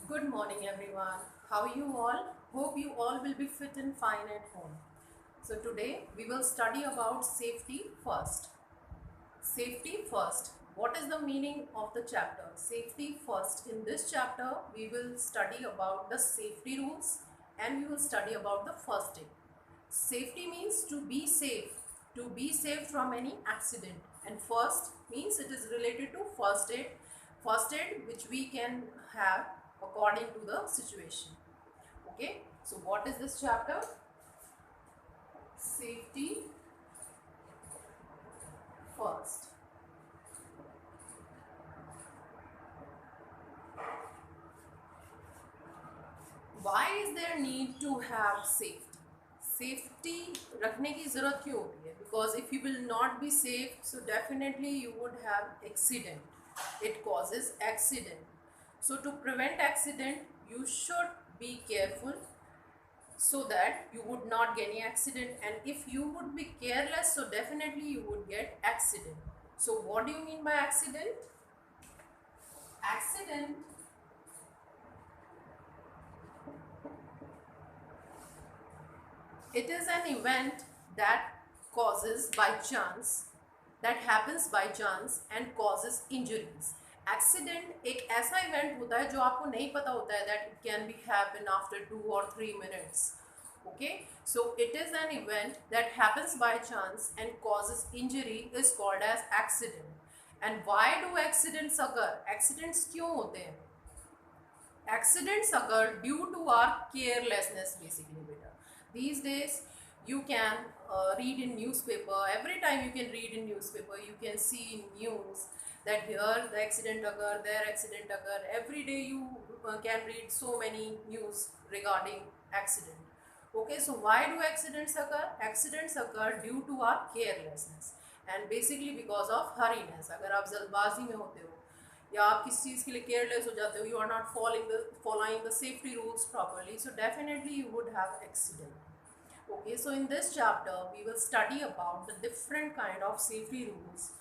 Good morning, everyone. How are you all? Hope you all will be fit and fine at home. So, today we will study about safety first. Safety first. What is the meaning of the chapter? Safety first. In this chapter, we will study about the safety rules and we will study about the first aid. Safety means to be safe from any accident. And first means it is related to first aid which we can have according to the situation. Okay, so what is this chapter? Safety first. Why is there need to have safety? Safety रखने की ज़रूरत क्यों होती है? Because if you will not be safe, so definitely you would have accident. It causes accident. So to prevent accident, you should be careful so that you would not get any accident. And if you would be careless, so definitely you would get accident. So what do you mean by accident? Accident it is an event that causes by chance, that happens by chance and causes injuries. Accident एक ऐसा event होता है जो आपको नहीं पता होता है that it can be happen after 2 or 3 minutes. Okay, so it is an event that happens by chance and causes injury is called as accident. And why do accidents occur? Accidents क्यों होते हैं? Accidents occur due to our carelessness basically beta. These days you can read in newspaper, every time you can read in newspaper, you can see in news that here the accident occur, there accident occur. Every day you can read so many news regarding accident. Okay, so why do accidents occur? Accidents occur due to our carelessness and basically because of hurriness. अगर आप जल्दबाजी में होते हो या आप किसी चीज़ के लिए केयरलेस हो जाते हो, you are not following the safety rules properly, so definitely you would have accident. Okay, so in this chapter we will study about the different kind of safety rules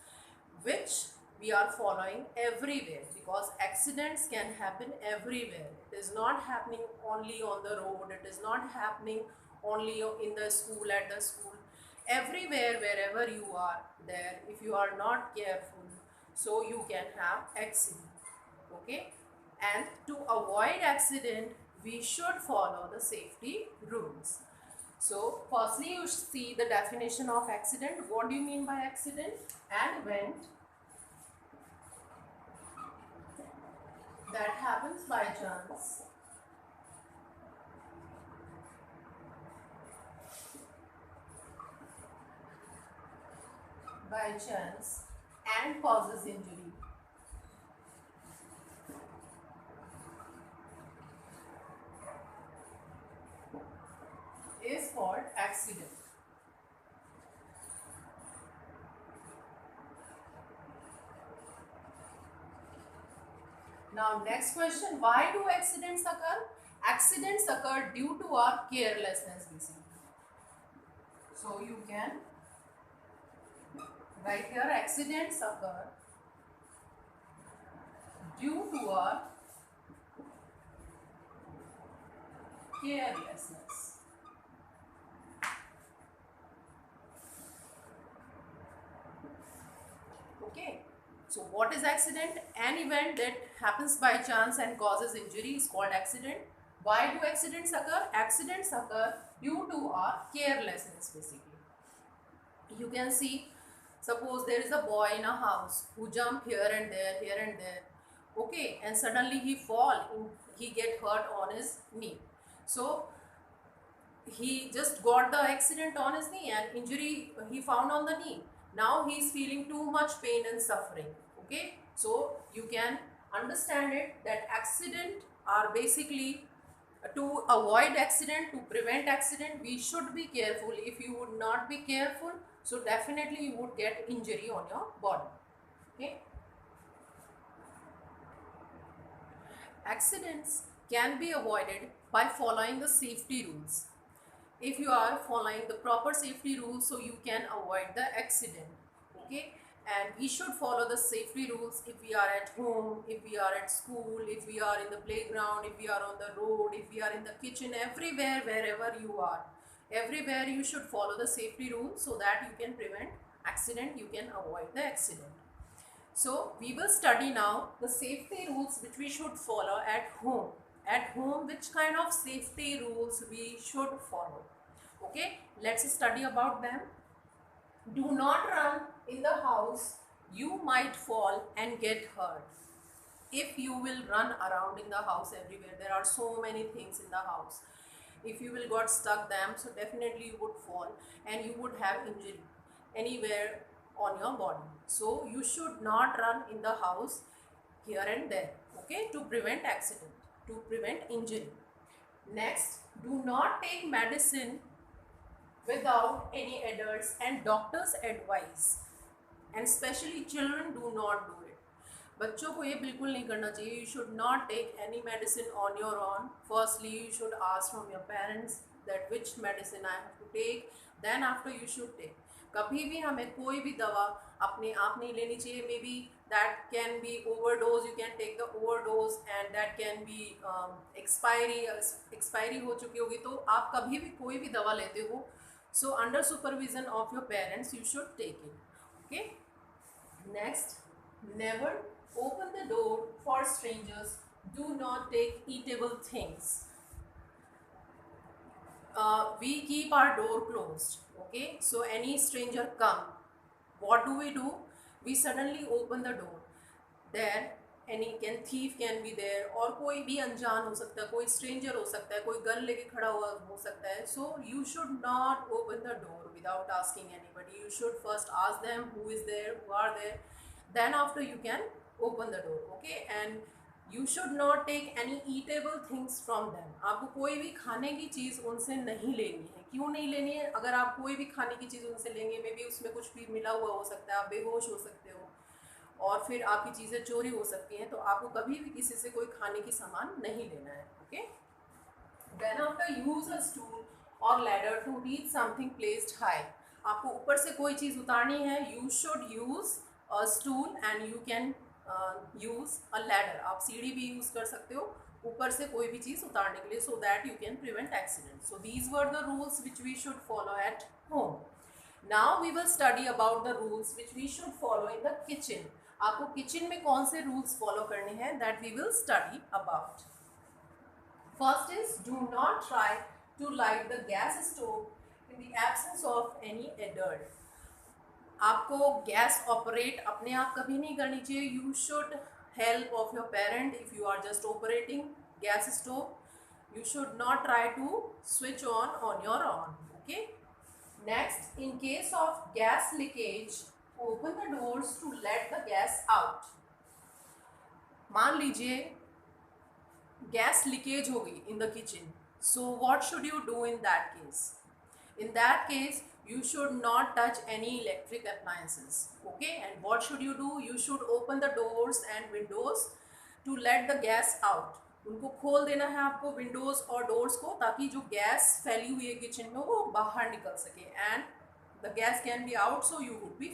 which we are following everywhere, because accidents can happen everywhere. It is not happening only on the road, it is not happening only in the school, at the school. Everywhere, wherever you are there, if you are not careful, so you can have accident. Okay, and to avoid accident we should follow the safety rules. So firstly you see the definition of accident. What do you mean by accident? An event that happens by chance and causes injury. Is called accident. Now next question, why do accidents occur? Accidents occur due to our carelessness basically. So you can write here, accidents occur due to our carelessness. Okay, so what is accident? An event that happens by chance and causes injury is called accident. Why do accidents occur? Accidents occur due to our carelessness basically. You can see, suppose there is a boy in a house who jump here and there, okay, and suddenly he get hurt on his knee. So he just got the accident on his knee and injury he found on the knee. Now he is feeling too much pain and suffering. Okay, so you can understand it that accident are basically to avoid accident, to prevent accident, we should be careful. If you would not be careful, so definitely you would get injury on your body. Okay, accidents can be avoided by following the safety rules. If you are following the proper safety rules, so you can avoid the accident. Okay, and we should follow the safety rules if we are at home, if we are at school, if we are in the playground, if we are on the road, if we are in the kitchen, everywhere, wherever you are, everywhere you should follow the safety rules so that you can prevent accident, you can avoid the accident. So we will study now the safety rules which we should follow at home. At home, which kind of safety rules we should follow. Okay, let's study about them. Do not run in the house. You might fall and get hurt. If you will run around in the house everywhere, there are so many things in the house. If you will got stuck them, so definitely you would fall and you would have injury anywhere on your body. So you should not run in the house here and there, okay, to prevent accident, to prevent injury. Next, do not take medicine without any adults and doctors advice, and especially children do not do it. बच्चों को ये बिल्कुल नहीं करना चाहिए. You should not take any medicine on your own. Firstly, you should ask from your parents that which medicine I have to take. Then after you should take. कभी भी हमें कोई भी दवा अपने आप नहीं लेनी चाहिए. Maybe that can be overdose. You can take the overdose and that can be expiry हो चुकी होगी. तो आप कभी भी कोई भी दवा लेते हो, so under supervision of your parents you should take it. Okay. Next, never open the door for strangers. Do not take eatable things. We keep our door closed. Okay, so any stranger come, what do? We suddenly open the door. There any thief can be there, और कोई भी अनजान हो सकता है, कोई stranger हो सकता है, कोई गन लेके खड़ा हुआ हो सकता है. So you should not open the door without asking anybody. You should first ask them who is there, who are there. Then after you can open the door. Okay, and you should not take any eatable things from them. आपको कोई भी खाने की चीज़ उनसे नहीं लेनी है. क्यों नहीं लेनी है? अगर आप कोई भी खाने की चीज़ उनसे लेंगे, मे बी उसमें कुछ भी मिला हुआ हो सकता है, आप बेहोश हो सकते हो और फिर आपकी चीज़ें चोरी हो सकती हैं. तो आपको कभी भी किसी से कोई खाने की सामान नहीं लेना है. Okay. Then after use a stool or ladder to reach something placed high. आपको ऊपर से कोई चीज़ उतारनी है, you should use a stool and you can use a ladder. आप सीढ़ी भी यूज़ कर सकते हो ऊपर से कोई भी चीज़ उतारने के लिए, so that you can prevent accident. So these were the rules which we should follow at home. Now we will study about the rules which we should follow in the kitchen. आपको kitchen में कौन से rules follow करने हैं, that we will study about. First is, do not try to light the gas stove in the absence of any adult. आपको gas operate अपने आप कभी नहीं करनी चाहिए. You should help of your parent if you are just operating gas stove. You should not try to switch on your on. Okay. Next, in case of gas leakage, open the doors to let the gas out. मान लीजिए gas leakage हो गई in the kitchen, so what should you do in that case? In that case, you should not touch any electric appliances. Okay, and what should you do? You should open the doors and windows to let the gas out. उनको खोल देना है आपको Windows और doors को, ताकि जो gas फैली हुई है किचन में वो बाहर निकल सके, and the gas can be out, so you would be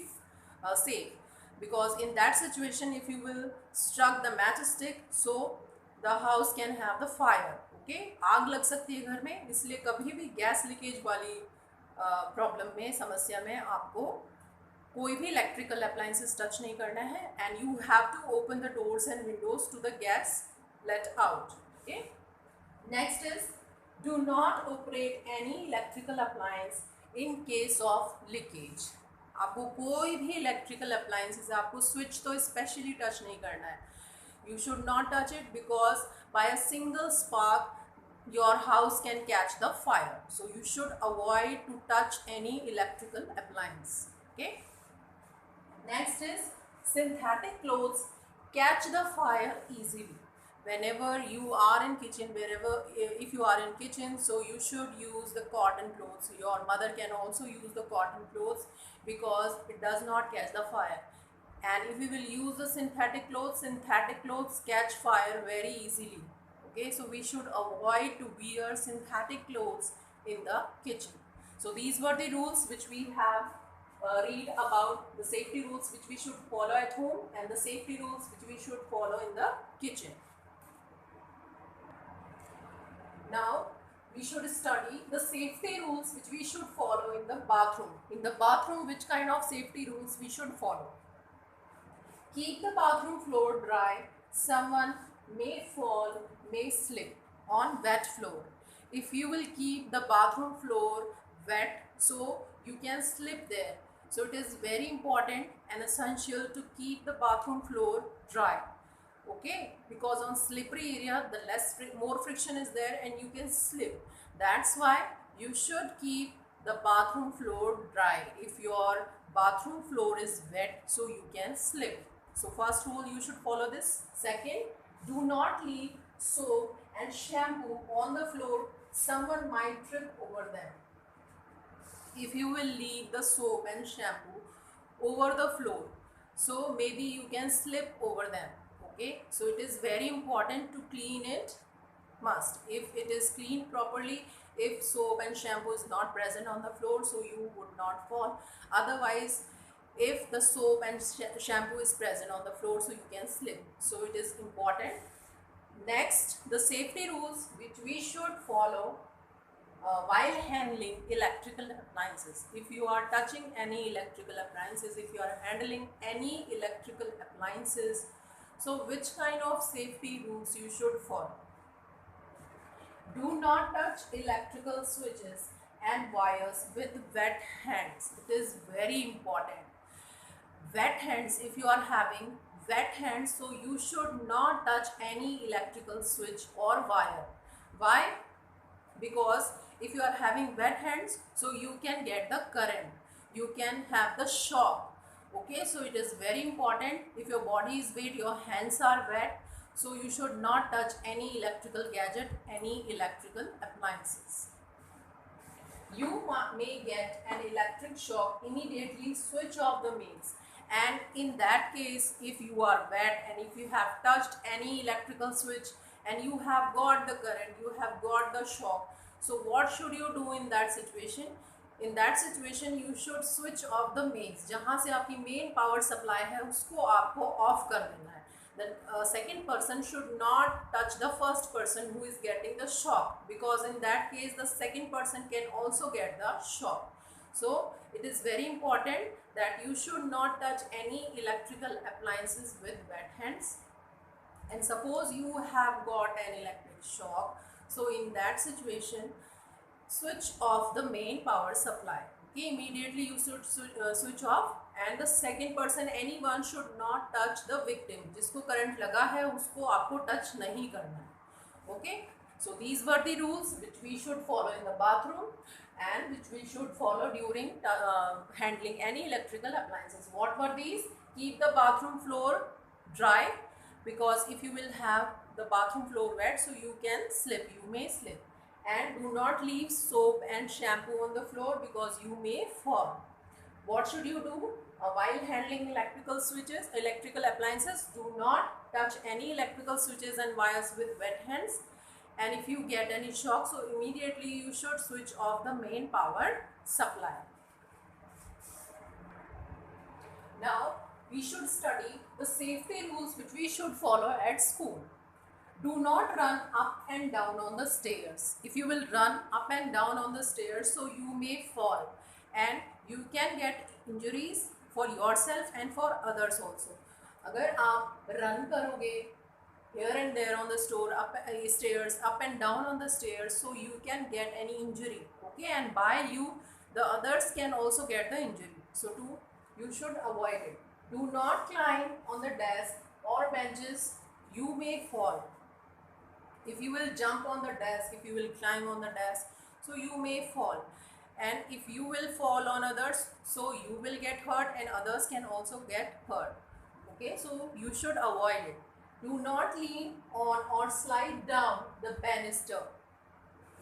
safe. Because in that situation, if you will struck the matchstick, so the house can have the fire. Okay, आग लग सकती है घर में. इसलिए कभी भी गैस लीकेज वाली प्रॉब्लम में, समस्या में आपको कोई भी इलेक्ट्रिकल अप्लायंसेस टच नहीं करना है, and you have to open the doors and windows to the gas let out. Okay. Next is, do not operate any electrical appliance in case of leakage. आपको कोई भी इलेक्ट्रिकल अप्लायंसेस, आपको switch तो specially touch नहीं करना है. You should not touch it, because by a single spark your house can catch the fire. So you should avoid to touch any electrical appliance. Okay. Next is, synthetic clothes catch the fire easily. Whenever you are in kitchen, wherever, if you are in kitchen, so you should use the cotton clothes. Your mother can also use the cotton clothes because it does not catch the fire. And if we will use the synthetic clothes catch fire very easily. Okay, so we should avoid to wear synthetic clothes in the kitchen. So these were the rules which we have read about the safety rules which we should follow at home and the safety rules which we should follow in the kitchen. Now we should study the safety rules which we should follow in the bathroom. In the bathroom, which kind of safety rules we should follow? Keep the bathroom floor dry. Someone may fall, may slip on wet floor. If you will keep the bathroom floor wet, so you can slip there. So it is very important and essential to keep the bathroom floor dry. Okay, because on slippery area the more friction is there and you can slip. That's why you should keep the bathroom floor dry. If your bathroom floor is wet, so you can slip. So first rule you should follow this. Second, do not leave soap and shampoo on the floor. Someone might trip over them. If you will leave the soap and shampoo over the floor, so maybe you can slip over them. Okay, so it is very important to clean it must. If it is cleaned properly, if soap and shampoo is not present on the floor, so you would not fall. Otherwise, if the soap and shampoo is present on the floor, so you can slip. So it is important. Next, the safety rules which we should follow while handling electrical appliances. If you are touching any electrical appliances, if you are handling any electrical appliances, so which kind of safety rules you should follow? Do not touch electrical switches and wires with wet hands. It is very important. Wet hands, if you are having wet hands, so you should not touch any electrical switch or wire. Why? Because if you are having wet hands, so you can get the current, you can have the shock. Okay, so it is very important. If your body is wet, your hands are wet, so you should not touch any electrical gadget, any electrical appliances. You may get an electric shock. Immediately switch off the mains. And in that case, if you are wet and if you have touched any electrical switch and you have got the current, you have got the shock, so what should you do in that situation? In that situation you should switch off the mains. जहाँ से आपकी main power supply है उसको आपको of कर देना है. The second person should not touch the first person who is getting the shock, because in that case the second person can also get the shock. So it is very important that you should not touch any electrical appliances with wet hands. And suppose you have got an electric shock, so in that situation switch off the main power supply. Okay, immediately you should switch off. And the second person, anyone, should not touch the victim. जिसको current लगा है उसको आपको touch नहीं करना है. Okay, so these were the rules which we should follow in the bathroom and which we should follow during handling any electrical appliances. What were these? Keep the bathroom floor dry, because if you will have the bathroom floor wet, so you can slip, you may slip. And do not leave soap and shampoo on the floor, because you may fall. What should you do while handling electrical switches, electrical appliances? Do not touch any electrical switches and wires with wet hands. And if you get any shock, so immediately you should switch off the main power supply. Now we should study the safety rules which we should follow at school. Do not run up and down on the stairs. If you will run up and down on the stairs, so you may fall and you can get injuries for yourself and for others also. अगर आप run करोगे here and there on the stairs, up and down on the stairs, so you can get any injury. Okay, and by you, the others can also get the injury. So you should avoid it. Do not climb on the desk or benches. You may fall. If you will jump on the desk, if you will climb on the desk, so you may fall. And if you will fall on others, so you will get hurt and others can also get hurt. Okay, so you should avoid it. Do not lean on or slide down the banister.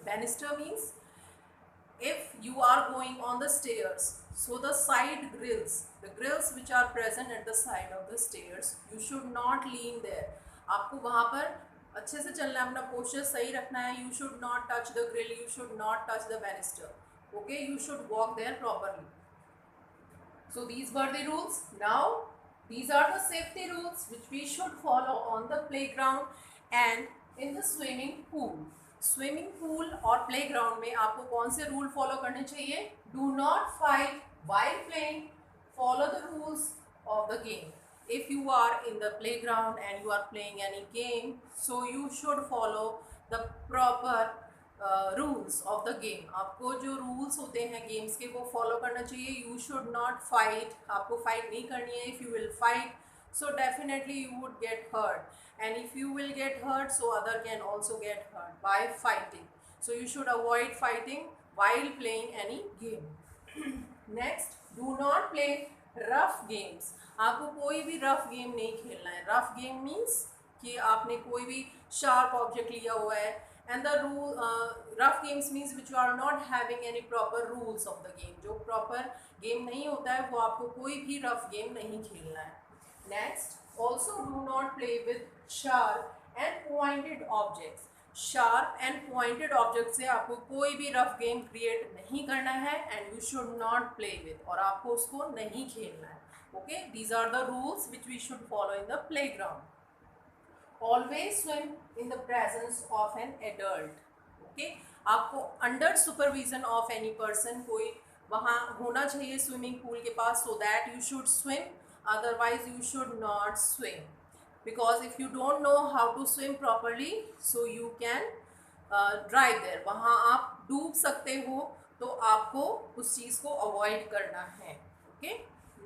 Banister means if you are going on the stairs, so the side grills, the grills which are present at the side of the stairs, you should not lean there. आपको वहाँ पर अच्छे से चलना है, अपना posture सही रखना है. You should not touch the grill, you should not touch the banister. Okay, you should walk there properly. So these were the rules. Now these are the safety rules which we should follow on the playground and in the swimming pool. Swimming pool और playground में आपको कौन से rule follow करने चाहिए? Do not fight while playing. Follow the rules of the game. If you are in the playground and you are playing any game, so you should follow the proper rules of the game. आपको जो rules होते हैं games के वो follow करना चाहिए. You should not fight. आपको fight नहीं करनी है. If you will fight so definitely you would get hurt, and if you will get hurt so other can also get hurt by fighting. So you should avoid fighting while playing any game. Next, do not play rough games. आपको कोई भी rough game नहीं खेलना है. Rough game means कि आपने कोई भी शार्प ऑब्जेक्ट लिया हुआ है. And the rough games means which you are not having any proper rules of the game. जो proper game नहीं होता है वो आपको कोई भी rough game नहीं खेलना है. Next, also do not play with sharp and pointed objects. Sharp and pointed objects से आपको कोई भी rough game create नहीं करना है and you should not play with, और आपको उसको नहीं खेलना है. Okay, these are the rules which we should follow in the playground. Always swim in the presence of an adult. Okay, आपको under supervision of any person कोई वहाँ होना चाहिए स्विमिंग पूल के पास, so that you should swim. Otherwise you should not swim, because if you don't know how to swim properly, so you can drive there. वहाँ आप डूब सकते हो, तो आपको उस चीज़ को अवॉइड करना है. Okay,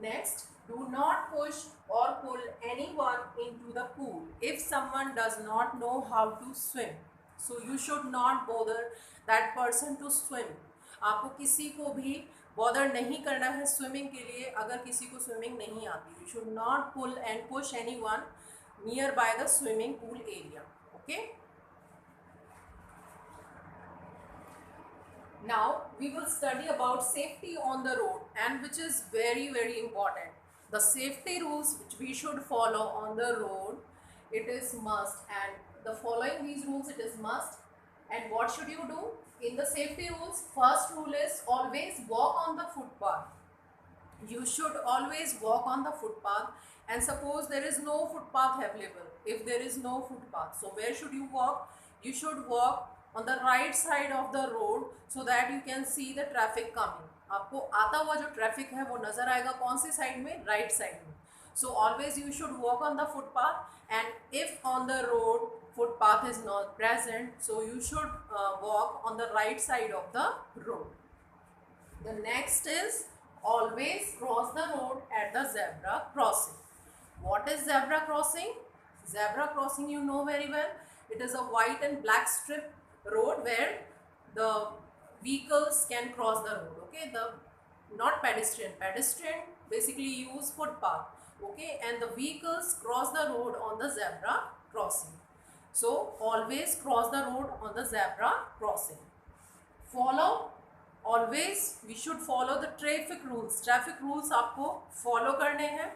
next, do not push or pull anyone into the pool if someone does not know how to swim. So you should not bother that person to swim. आपको किसी को भी बॉदर नहीं करना है स्विमिंग के लिए अगर किसी को स्विमिंग नहीं आती. You should not pull and push anyone nearby the swimming pool area. Okay. Now we will study about safety on the road, and which is very very important. The safety rules which we should follow on the road, it is must, and the following these rules it is must. And what should you do in the safety rules? First rule is always walk on the footpath. You should always walk on the footpath, and suppose there is no footpath available. If there is no footpath, so where should you walk? You should walk on the right side of the road so that you can see the traffic coming. आपको आता हुआ जो traffic है वो नज़र आएगा कौन सी side में? राइट साइड में. So always you should walk on the footpath, and if on the road footpath is not present, so you should walk on the right side of the road. The next is always cross the road at the zebra crossing. What is zebra crossing? Zebra crossing you know very well. It is a white and black strip road where the vehicles can cross the road. Okay, the not pedestrian. Pedestrian basically use footpath. Okay, and the vehicles cross the road on the zebra crossing. So always cross the road on the zebra crossing. Follow. Always we should follow the traffic rules. Traffic rules आपको follow करने हैं.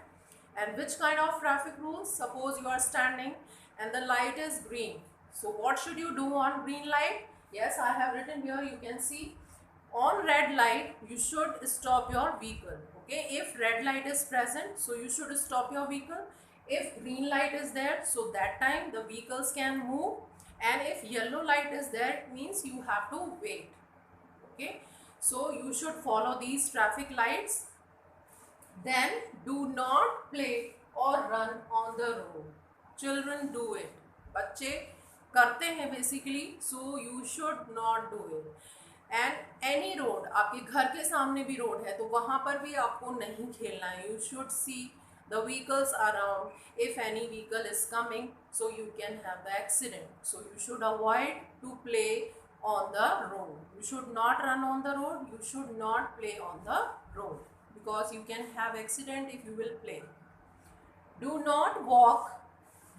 And which kind of traffic rules? Suppose you are standing and the light is green. So what should you do on green light? Yes, I have written here, you can see. On red light, you should stop your vehicle. Okay, if red light is present, so you should stop your vehicle. If green light is there, so that time the vehicles can move. And if yellow light is there, it means you have to wait. Okay, so you should follow these traffic lights. Then do not play or run on the road. Children do it. बच्चे करते हैं basically, so you should not do it. And any road, आपके घर के सामने भी road है तो वहाँ पर भी आपको नहीं खेलना है. You should see the vehicles around. If any vehicle is coming, so you can have the accident. So you should avoid to play on the road. You should not run on the road. You should not play on the road, because you can have accident if you will play. Do not walk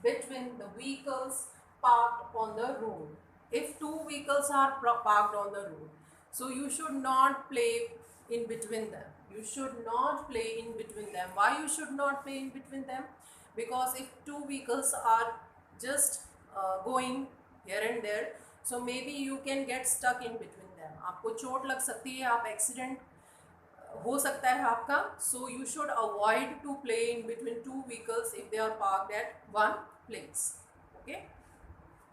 between the vehicles parked on the road. If two vehicles are parked on the road, so you should not play in between them. You should not play in between them. Why you should not play in between them? Because if two vehicles are just going here and there, so maybe you can get stuck in between them. आपको चोट लग सकती है, आप accident हो सकता है आपका. So you should avoid to play in between two vehicles if they are parked at one place. Okay.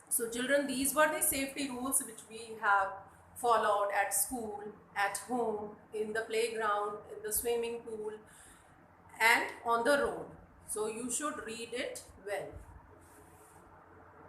So children, these were the safety rules which we have followed at school, at home, in the playground, in the swimming pool, and on the road. So you should read it well.